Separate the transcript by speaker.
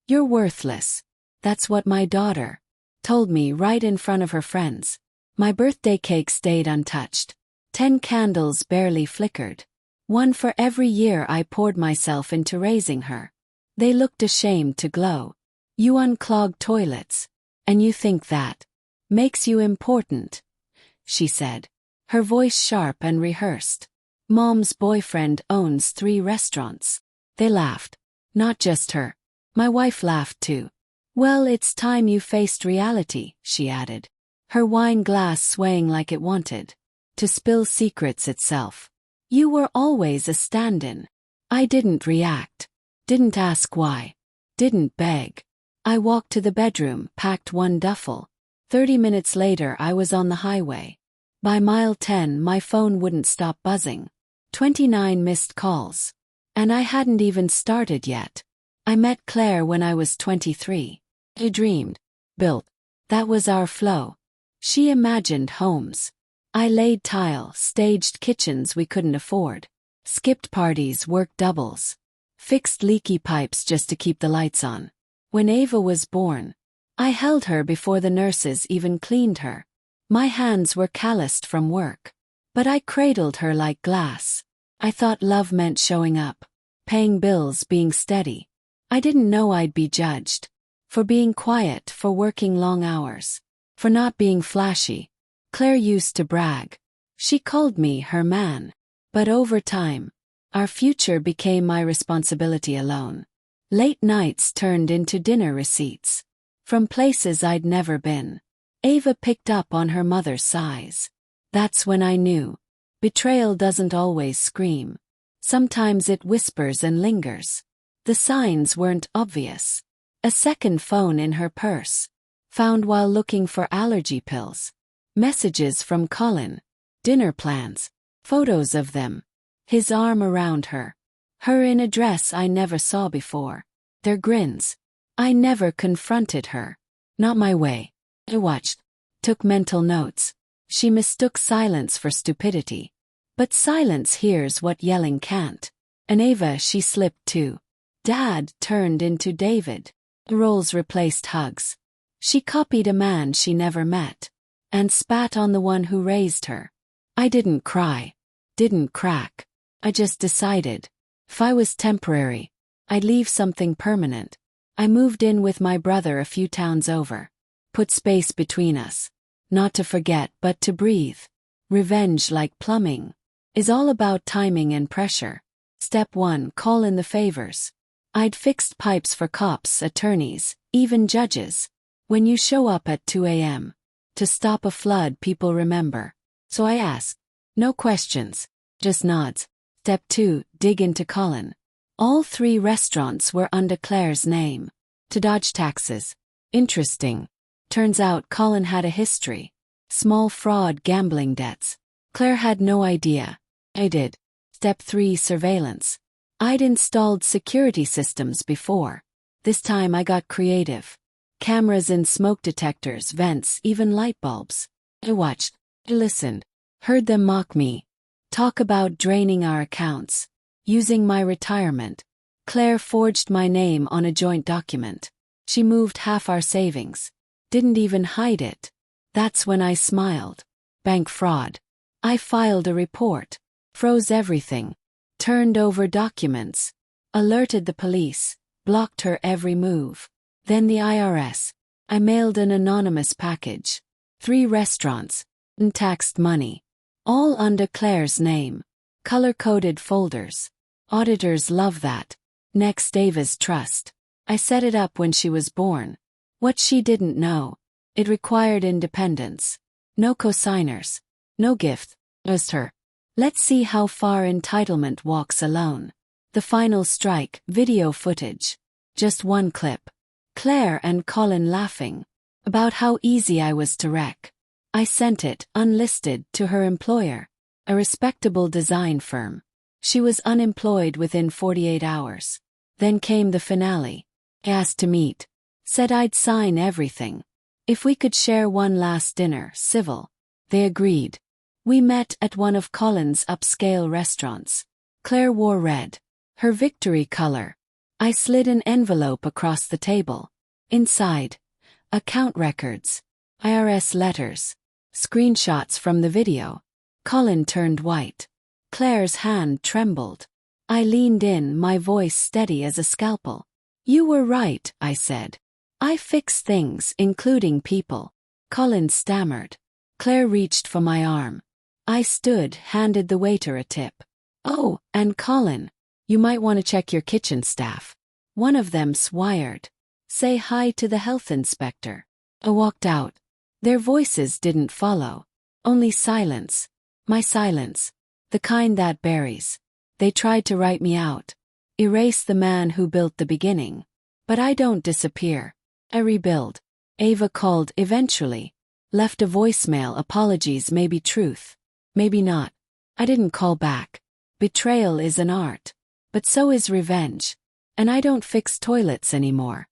Speaker 1: You're worthless. That's what my daughter told me right in front of her friends. My birthday cake stayed untouched. 10 candles barely flickered. One for every year I poured myself into raising her. They looked ashamed to glow. You unclog toilets. And you think that makes you important, she said, her voice sharp and rehearsed. Mom's boyfriend owns 3 restaurants. They laughed. Not just her. My wife laughed too. Well, it's time you faced reality, she added, her wine glass swaying like it wanted to spill secrets itself. You were always a stand-in. I didn't react. Didn't ask why. Didn't beg. I walked to the bedroom, packed one duffel. 30 minutes later I was on the highway. By mile 10 my phone wouldn't stop buzzing. 29 missed calls. And I hadn't even started yet. I met Claire when I was 23. I dreamed. Built. That was our flow. She imagined homes. I laid tile, staged kitchens we couldn't afford. Skipped parties, worked doubles. Fixed leaky pipes just to keep the lights on. When Ava was born, I held her before the nurses even cleaned her. My hands were calloused from work. But I cradled her like glass. I thought love meant showing up. Paying bills, being steady. I didn't know I'd be judged. For being quiet, for working long hours. For not being flashy. Claire used to brag. She called me her man. But over time, our future became my responsibility alone. Late nights turned into dinner receipts. From places I'd never been. Ava picked up on her mother's sighs. That's when I knew. Betrayal doesn't always scream. Sometimes it whispers and lingers. The signs weren't obvious. A second phone in her purse. Found while looking for allergy pills. Messages from Colin. Dinner plans. Photos of them. His arm around her. Her in a dress I never saw before. Their grins. I never confronted her. Not my way. I watched. Took mental notes. She mistook silence for stupidity. But silence hears what yelling can't. And Ava she slipped too. Dad turned into David. Roles replaced hugs. She copied a man she never met. And spat on the one who raised her. I didn't cry. Didn't crack. I just decided. If I was temporary, I'd leave something permanent. I moved in with my brother a few towns over. Put space between us. Not to forget but to breathe. Revenge, like plumbing, is all about timing and pressure. Step 1, call in the favors. I'd fixed pipes for cops, attorneys, even judges. When you show up at 2 a.m. to stop a flood, people remember. So I asked. No questions. Just nods. Step 2, dig into Colin. All 3 restaurants were under Claire's name. To dodge taxes. Interesting. Turns out Colin had a history. Small fraud, gambling debts. Claire had no idea. I did. Step 3, surveillance. I'd installed security systems before. This time I got creative. Cameras in smoke detectors, vents, even light bulbs. I watched. I listened. Heard them mock me. Talk about draining our accounts. Using my retirement. Claire forged my name on a joint document. She moved half our savings. Didn't even hide it. That's when I smiled. Bank fraud. I filed a report. Froze everything. Turned over documents. Alerted the police. Blocked her every move. Then the IRS. I mailed an anonymous package. 3 restaurants. Untaxed money. All under Claire's name. Color-coded folders. Auditors love that. Next, Ava's trust. I set it up when she was born. What she didn't know. It required independence. No cosigners. No gift. Just her. Let's see how far entitlement walks alone. The final strike, video footage. Just one clip. Claire and Colin laughing. About how easy I was to wreck. I sent it, unlisted, to her employer. A respectable design firm. She was unemployed within 48 hours. Then came the finale. I asked to meet. Said I'd sign everything. If we could share one last dinner, civil. They agreed. We met at one of Colin's upscale restaurants. Claire wore red. Her victory color. I slid an envelope across the table. Inside, account records, IRS letters, screenshots from the video. Colin turned white. Claire's hand trembled. I leaned in, my voice steady as a scalpel. "You were right," I said. "I fix things, including people." Colin stammered. Claire reached for my arm. I stood, handed the waiter a tip. "Oh, and Colin, you might want to check your kitchen staff." One of them swired. "Say hi to the health inspector." I walked out. Their voices didn't follow. Only silence. My silence. The kind that buries. They tried to write me out. Erase the man who built the beginning. But I don't disappear. I rebuild. Ava called eventually. Left a voicemail, apologies, maybe truth. Maybe not. I didn't call back. Betrayal is an art. But so is revenge. And I don't fix toilets anymore.